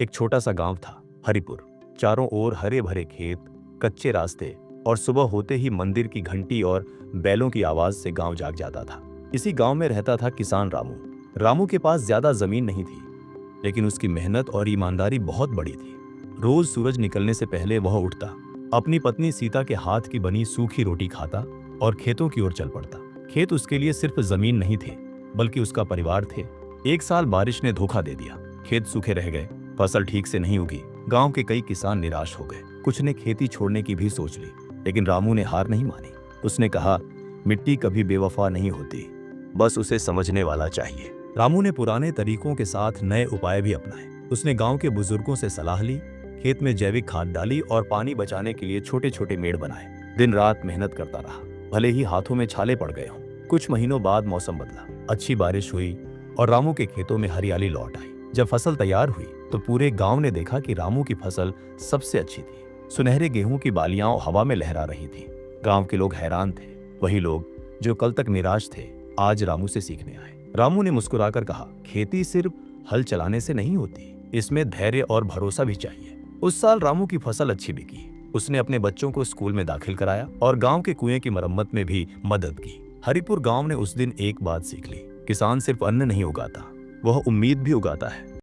एक छोटा सा गांव था, हरिपुर। चारों ओर हरे भरे खेत, कच्चे रास्ते और सुबह होते ही मंदिर की घंटी और बैलों की आवाज से गांव जाग जाता था। इसी गांव में रहता था किसान रामू। रामू के पास ज्यादा जमीन नहीं थी, लेकिन उसकी मेहनत और ईमानदारी बहुत बड़ी थी। रोज सूरज निकलने से पहले वह उठता, अपनी पत्नी सीता के हाथ की बनी सूखी रोटी खाता और खेतों की ओर चल पड़ता। खेत उसके लिए सिर्फ जमीन नहीं थे, बल्कि उसका परिवार थे। एक साल बारिश ने धोखा दे दिया, खेत सूखे रह गए, फसल ठीक से नहीं उगी। गांव के कई किसान निराश हो गए, कुछ ने खेती छोड़ने की भी सोच ली, लेकिन रामू ने हार नहीं मानी। उसने कहा, मिट्टी कभी बेवफा नहीं होती, बस उसे समझने वाला चाहिए। रामू ने पुराने तरीकों के साथ नए उपाय भी अपनाए। उसने गांव के बुजुर्गों से सलाह ली, खेत में जैविक खाद डाली और पानी बचाने के लिए छोटे छोटे मेड़ बनाए। दिन रात मेहनत करता रहा, भले ही हाथों में छाले पड़ गए हों। कुछ महीनों बाद मौसम बदला, अच्छी बारिश हुई और रामू के खेतों में हरियाली लौट आई। जब फसल तैयार हुई तो पूरे गांव ने देखा कि रामू की फसल सबसे अच्छी थी। सुनहरे गेहूं की बालियां हवा में लहरा रही थी। गांव के लोग हैरान थे। वही लोग जो कल तक निराश थे, आज रामू से सीखने आए। रामू ने मुस्कुराकर कहा, खेती सिर्फ हल चलाने से नहीं होती, इसमें धैर्य और भरोसा भी चाहिए। उस साल रामू की फसल अच्छी बिकी। उसने अपने बच्चों को स्कूल में दाखिल कराया और गांव के कुएं की मरम्मत में भी मदद की। हरिपुर गांव ने उस दिन एक बात सीख ली, किसान सिर्फ अन्न नहीं उगाता, वह उम्मीद भी उगाता है।